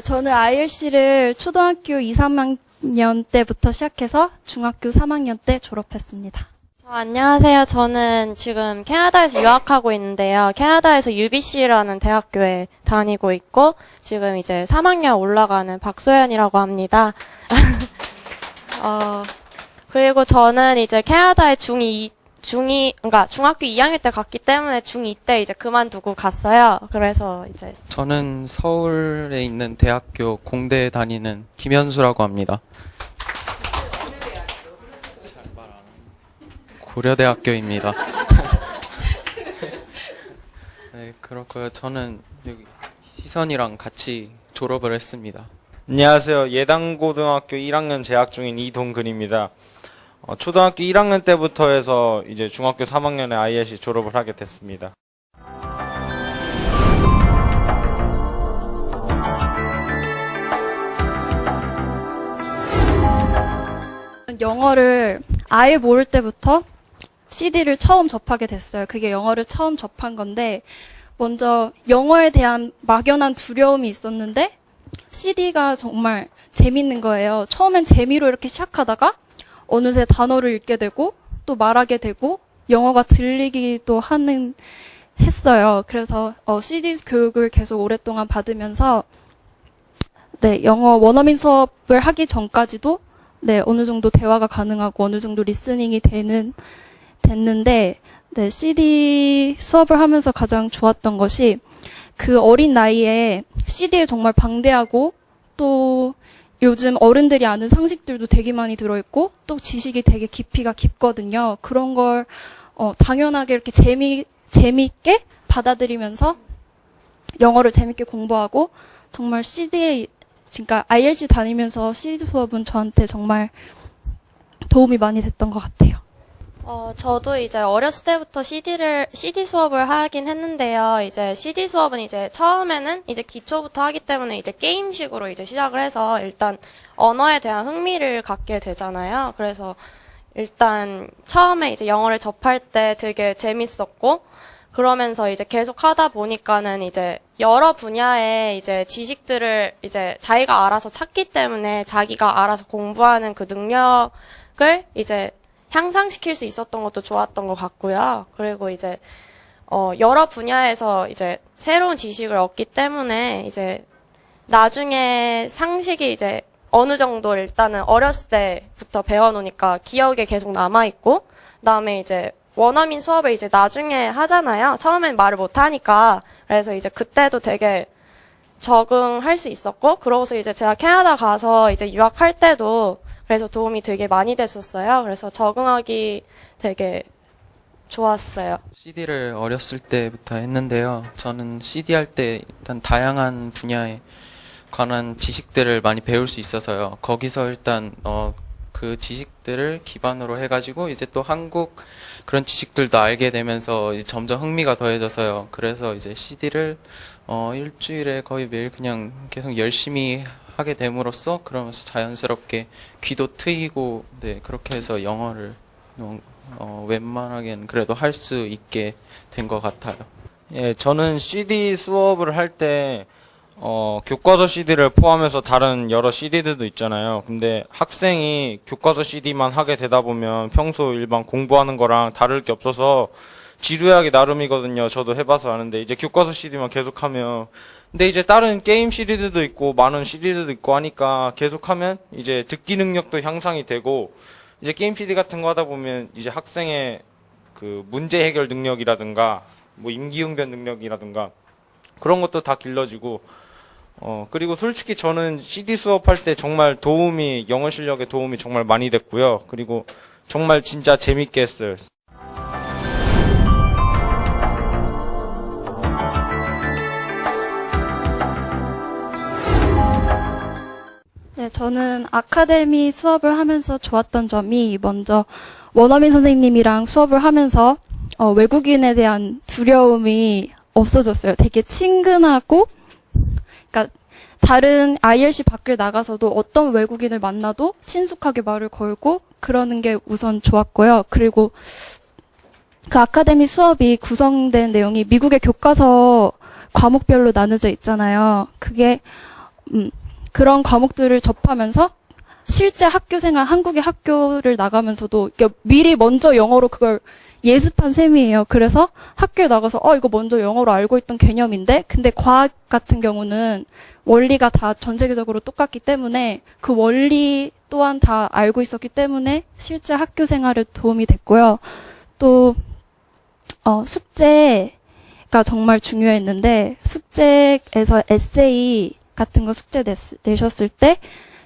저는 ILC를 초등학교 2, 3학년 때부터 시작해서 중학교 3학년 때 졸업했습니다. 안녕하세요. 저는 지금 캐나다에서 유학하고 있는데요. 캐나다에서 UBC라는 대학교에 다니고 있고, 지금 이제 3학년 올라가는 박소연이라고 합니다. 그리고 저는 이제 캐나다에 그러니까 중학교 2학년 때 갔기 때문에 중2 때 이제 그만두고 갔어요. 그래서 이제. 저는 서울에 있는 대학교 공대에 다니는 김현수라고 합니다. 고려대학교입니다. 네, 그렇고요. 저는 여기 희선이랑 같이 졸업을 했습니다. 안녕하세요. 예당고등학교 1학년 재학 중인 이동근입니다. 초등학교 1학년 때부터 해서 이제 중학교 3학년에 ILC 졸업을 하게 됐습니다. 영어를 아예 모를 때부터 CD를 처음 접하게 됐어요. 그게 영어를 처음 접한 건데, 먼저 영어에 대한 막연한 두려움이 있었는데 CD가 정말 재밌는 거예요. 처음엔 재미로 이렇게 시작하다가 어느새 단어를 읽게 되고 또 말하게 되고 영어가 들리기도 했어요. 그래서 CD 교육을 계속 오랫동안 받으면서 영어 원어민 수업을 하기 전까지도 어느 정도 대화가 가능하고 어느 정도 리스닝이 됐는데 CD 수업을 하면서 가장 좋았던 것이 그 어린 나이에 CD에 정말 방대하고 또 요즘 어른들이 아는 상식들도 되게 많이 들어있고 또 지식이 되게 깊이가 깊거든요. 그런 걸 당연하게 이렇게 재미있게 받아들이면서 영어를 재밌게 공부하고 정말 그러니까 ILC 다니면서 CD 수업은 저한테 정말 도움이 많이 됐던 것 같아요. 저도 이제 어렸을 때부터 CD 수업을 하긴 했는데요. 이제 CD 수업은 이제 처음에는 이제 기초부터 하기 때문에 이제 게임식으로 이제 시작을 해서 일단 언어에 대한 흥미를 갖게 되잖아요. 그래서 일단 처음에 이제 영어를 접할 때 되게 재밌었고, 그러면서 이제 계속 하다 보니까는 이제 여러 분야의 이제 지식들을 이제 자기가 알아서 찾기 때문에 자기가 알아서 공부하는 그 능력을 이제 향상시킬 수 있었던 것도 좋았던 것 같고요. 그리고 이제 여러 분야에서 이제 새로운 지식을 얻기 때문에 이제 나중에 상식이 이제 어느 정도 일단은 어렸을 때부터 배워놓으니까 기억에 계속 남아있고, 그다음에 이제 원어민 수업을 이제 나중에 하잖아요. 처음엔 말을 못하니까. 그래서 이제 그때도 되게 적응할 수 있었고, 그러고서 이제 제가 캐나다 가서 이제 유학할 때도 그래서 도움이 되게 많이 됐었어요. 그래서 적응하기 되게 좋았어요. CD를 어렸을 때부터 했는데요. 저는 CD 할 때 일단 다양한 분야에 관한 지식들을 많이 배울 수 있어서요. 거기서 일단 그 지식들을 기반으로 해가지고 이제 또 한국 그런 지식들도 알게 되면서 이제 점점 흥미가 더해져서요. 그래서 이제 CD를 일주일에 거의 매일 그냥 계속 열심히 하게 됨으로써 그러면서 자연스럽게 귀도 트이고 그렇게 해서 영어를 웬만하게는 그래도 할 수 있게 된 것 같아요. 예, 저는 CD 수업을 할 때 교과서 CD를 포함해서 다른 여러 CD들도 있잖아요. 근데 학생이 교과서 CD만 하게 되다 보면 평소 일반 공부하는 거랑 다를 게 없어서 지루하기 나름이거든요. 저도 해봐서 아는데 이제 교과서 CD만 계속하면, 근데 이제 다른 게임 CD들도 있고 많은 CD들도 있고 하니까 계속하면 이제 듣기 능력도 향상이 되고, 이제 게임 CD 같은 거 하다 보면 이제 학생의 그 문제 해결 능력이라든가 뭐 임기응변 능력이라든가 그런 것도 다 길러지고, 그리고 솔직히 저는 CD 수업할 때 정말 영어 실력에 도움이 정말 많이 됐고요. 그리고 정말 진짜 재밌게 했어요. 저는 아카데미 수업을 하면서 좋았던 점이 먼저 원어민 선생님이랑 수업을 하면서 외국인에 대한 두려움이 없어졌어요. 되게 친근하고, 그러니까 다른 ILC 밖을 나가서도 어떤 외국인을 만나도 친숙하게 말을 걸고 그러는 게 우선 좋았고요. 그리고 그 아카데미 수업이 구성된 내용이 미국의 교과서 과목별로 나눠져 있잖아요. 그게 그런 과목들을 접하면서 실제 학교 생활, 한국의 학교를 나가면서도 미리 먼저 영어로 그걸 예습한 셈이에요. 그래서 학교에 나가서 이거 먼저 영어로 알고 있던 개념인데, 근데 과학 같은 경우는 원리가 다 전 세계적으로 똑같기 때문에 그 원리 또한 다 알고 있었기 때문에 실제 학교 생활에 도움이 됐고요. 또 숙제가 정말 중요했는데, 숙제에서 에세이 같은 거 숙제 내셨을 때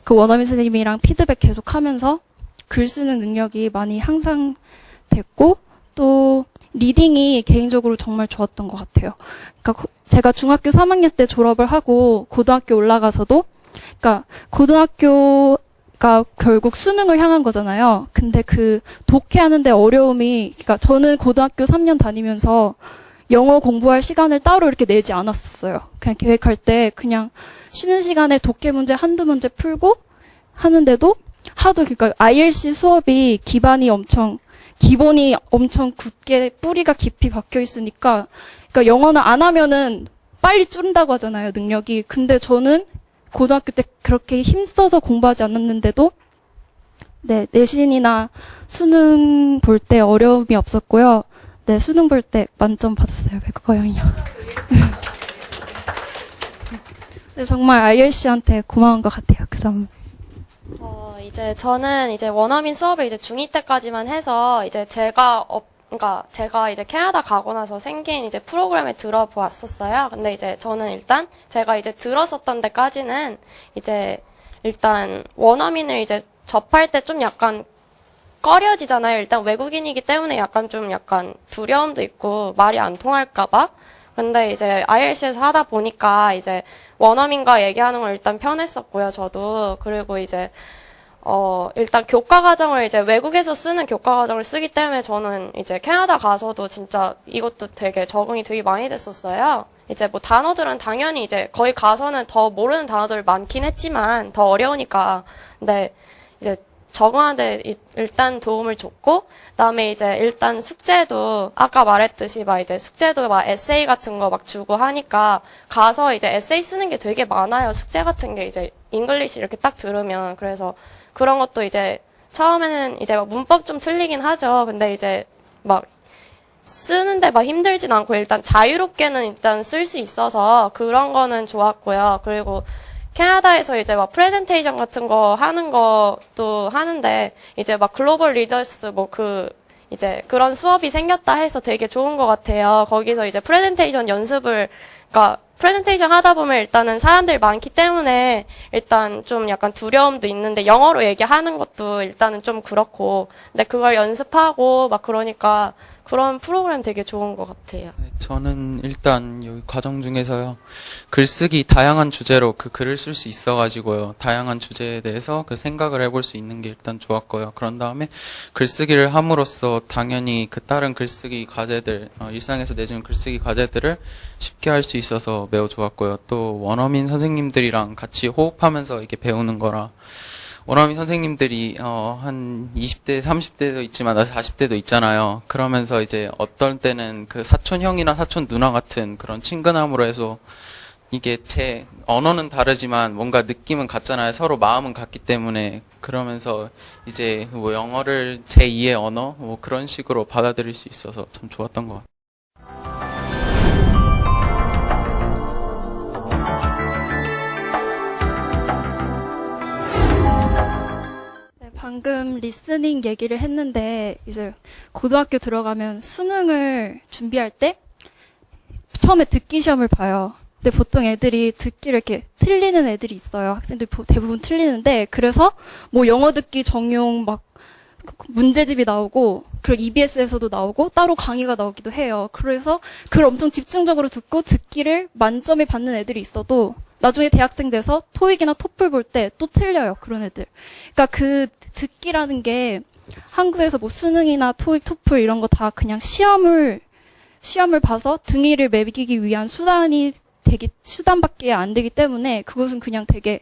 그 원어민 선생님이랑 피드백 계속 하면서 글 쓰는 능력이 많이 향상됐고, 또 리딩이 개인적으로 정말 좋았던 것 같아요. 그러니까 제가 중학교 3학년 때 졸업을 하고 고등학교 올라가서도, 그러니까 고등학교가 결국 수능을 향한 거잖아요. 근데 그 독해하는데 어려움이, 그러니까 저는 고등학교 3년 다니면서 영어 공부할 시간을 따로 이렇게 내지 않았었어요. 그냥 계획할 때 그냥 쉬는 시간에 독해 문제 한두 문제 풀고 하는데도 그러니까 ILC 수업이 기본이 엄청 굳게 뿌리가 깊이 박혀 있으니까, 그러니까 영어는 안 하면은 빨리 줄는다고 하잖아요, 능력이. 근데 저는 고등학교 때 그렇게 힘써서 공부하지 않았는데도 네, 내신이나 수능 볼 때 어려움이 없었고요. 네, 수능 볼 때 만점 받았어요, 외국어형이요. 네, 정말 ILC한테 고마운 것 같아요, 그 점. 이제 저는 이제 원어민 수업을 이제 중2 때까지만 해서 이제 그러니까 제가 이제 캐나다 가고 나서 생긴 이제 프로그램에 들어보았었어요. 근데 이제 저는 일단 제가 이제 들었었던 데까지는 이제 일단 원어민을 이제 접할 때 좀 약간 꺼려지잖아요. 일단 외국인이기 때문에 약간 두려움도 있고 말이 안 통할까봐. 근데 이제 IELTS에서 하다 보니까 이제 원어민과 얘기하는 걸 일단 편했었고요, 저도. 그리고 이제 일단 교과 과정을 이제 외국에서 쓰는 교과 과정을 쓰기 때문에 저는 이제 캐나다 가서도 진짜 이것도 되게 적응이 되게 많이 됐었어요. 이제 뭐 단어들은 당연히 이제 거기 가서는 더 모르는 단어들 많긴 했지만 더 어려우니까. 근데 이제 적응하는데 일단 도움을 줬고, 그다음에 이제 일단 숙제도 아까 말했듯이 막 이제 숙제도 막 에세이 같은 거 막 주고 하니까 가서 이제 에세이 쓰는 게 되게 많아요. 숙제 같은 게 이제 잉글리시 이렇게 딱 들으면. 그래서 그런 것도 이제 처음에는 이제 막 문법 좀 틀리긴 하죠. 근데 이제 막 쓰는데 막 힘들진 않고 일단 자유롭게는 일단 쓸 수 있어서 그런 거는 좋았고요. 그리고 캐나다에서 이제 막 프레젠테이션 같은 거 하는 것도 하는데 이제 막 글로벌 리더스 이제 그런 수업이 생겼다 해서 되게 좋은 것 같아요. 거기서 이제 프레젠테이션 연습을, 그러니까 프레젠테이션 하다 보면 일단은 사람들이 많기 때문에 일단 좀 약간 두려움도 있는데 영어로 얘기하는 것도 일단은 좀 그렇고, 근데 그걸 연습하고 막 그러니까 그런 프로그램 되게 좋은 것 같아요. 네, 저는 일단 여기 과정 중에서요, 글쓰기 다양한 주제로 그 글을 쓸 수 있어가지고요, 다양한 주제에 대해서 그 생각을 해볼 수 있는 게 일단 좋았고요. 그런 다음에 글쓰기를 함으로써 당연히 그 다른 글쓰기 과제들, 일상에서 내주는 글쓰기 과제들을 쉽게 할 수 있어서 매우 좋았고요. 또 원어민 선생님들이랑 같이 호흡하면서 이렇게 배우는 거라, 원어민 선생님들이 한 20대, 30대도 있지만 40대도 있잖아요. 그러면서 이제 어떨 때는 그 사촌 형이나 사촌 누나 같은 그런 친근함으로 해서, 이게 제 언어는 다르지만 뭔가 느낌은 같잖아요. 서로 마음은 같기 때문에. 그러면서 이제 뭐 영어를 제2의 언어 뭐 그런 식으로 받아들일 수 있어서 참 좋았던 것 같아요. 방금 리스닝 얘기를 했는데, 이제 고등학교 들어가면 수능을 준비할 때 처음에 듣기 시험을 봐요. 근데 보통 애들이 듣기를 이렇게 틀리는 애들이 있어요. 학생들이 대부분 틀리는데, 그래서 뭐 영어 듣기 정용 막 문제집이 나오고, 그리고 EBS에서도 나오고 따로 강의가 나오기도 해요. 그래서 그걸 엄청 집중적으로 듣고 듣기를 만점에 받는 애들이 있어도 나중에 대학생 돼서 토익이나 토플 볼 때 또 틀려요, 그런 애들. 그러니까 그 듣기라는 게 한국에서 뭐 수능이나 토익, 토플 이런 거 다 그냥 시험을 봐서 등위를 매기기 위한 수단밖에 안 되기 때문에 그것은 그냥 되게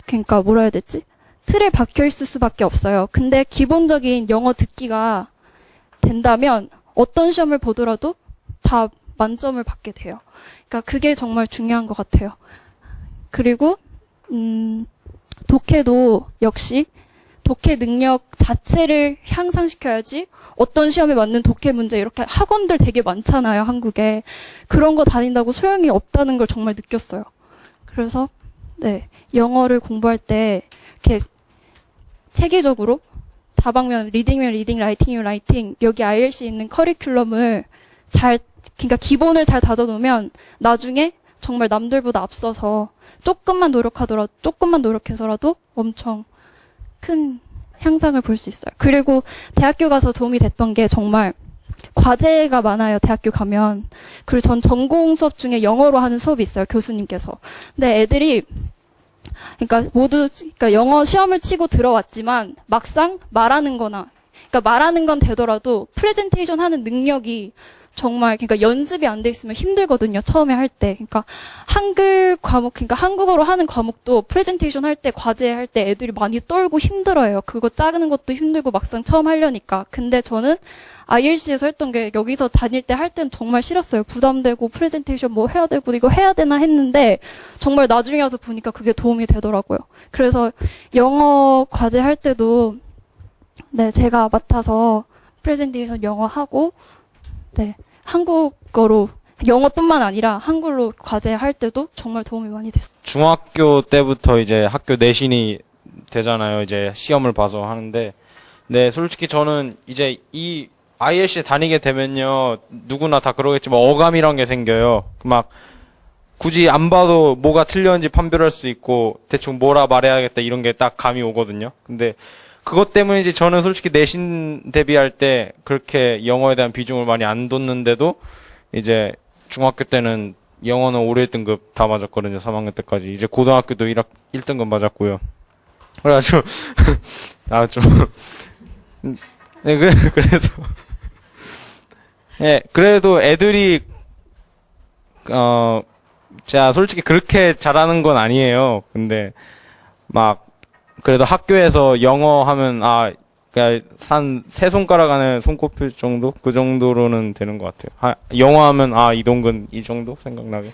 그러니까 뭐라 해야 되지? 틀에 박혀 있을 수밖에 없어요. 근데 기본적인 영어 듣기가 된다면 어떤 시험을 보더라도 다 만점을 받게 돼요. 그러니까 그게 정말 중요한 것 같아요. 그리고 독해도 역시 독해 능력 자체를 향상시켜야지 어떤 시험에 맞는 독해 문제 이렇게 학원들 되게 많잖아요, 한국에. 그런 거 다닌다고 소용이 없다는 걸 정말 느꼈어요. 그래서 네, 영어를 공부할 때 이렇게 체계적으로 다방면 리딩이면 리딩, 라이팅이면 라이팅 여기 ILC에 있는 커리큘럼을 그러니까 기본을 잘 다져놓으면 나중에 정말 남들보다 앞서서 조금만 노력해서라도 엄청 큰 향상을 볼 수 있어요. 그리고 대학교 가서 도움이 됐던 게 정말 과제가 많아요, 대학교 가면. 그리고 전 전공 수업 중에 영어로 하는 수업이 있어요, 교수님께서. 근데 애들이 그러니까 영어 시험을 치고 들어왔지만 막상 말하는 건 되더라도 프레젠테이션 하는 능력이 정말 그러니까 연습이 안 돼 있으면 힘들거든요. 처음에 할 때. 그러니까 그러니까 한국어로 하는 과목도 프레젠테이션 할 때, 과제할 때 애들이 많이 떨고 힘들어요. 그거 짜는 것도 힘들고 막상 처음 하려니까. 근데 저는 ILC에서 했던 게 여기서 다닐 때 할 때는 정말 싫었어요. 부담되고 프레젠테이션 뭐 해야 되고 이거 해야 되나 했는데 정말 나중에 와서 보니까 그게 도움이 되더라고요. 그래서 영어 과제 할 때도 네, 제가 맡아서 프레젠테이션 영어 하고 네, 한국어로 영어뿐만 아니라 한글로 과제할 때도 정말 도움이 많이 됐어요. 중학교 때부터 이제 학교 내신이 되잖아요. 이제 시험을 봐서 하는데, 네, 솔직히 저는 이제 이 ILC에 다니게 되면요, 누구나 다 그러겠지만 어감이란 게 생겨요. 막 굳이 안 봐도 뭐가 틀렸는지 판별할 수 있고 대충 뭐라 말해야겠다 이런 게 딱 감이 오거든요. 근데 그것 때문인지 저는 솔직히 내신 대비할 때 그렇게 영어에 대한 비중을 많이 안 뒀는데도 이제 중학교 때는 영어는 올해 1등급 다 맞았거든요. 3학년 때까지. 이제 고등학교도 1등급 맞았고요. 그래가지고 네, 그래서 네, 그래도 애들이 제가 솔직히 그렇게 잘하는 건 아니에요. 근데 막 그래도 학교에서 영어 하면 그냥 세 손가락 안에 손꼽힐 정도? 그 정도로는 되는 것 같아요. 영어 하면 이동근 이 정도 생각나게.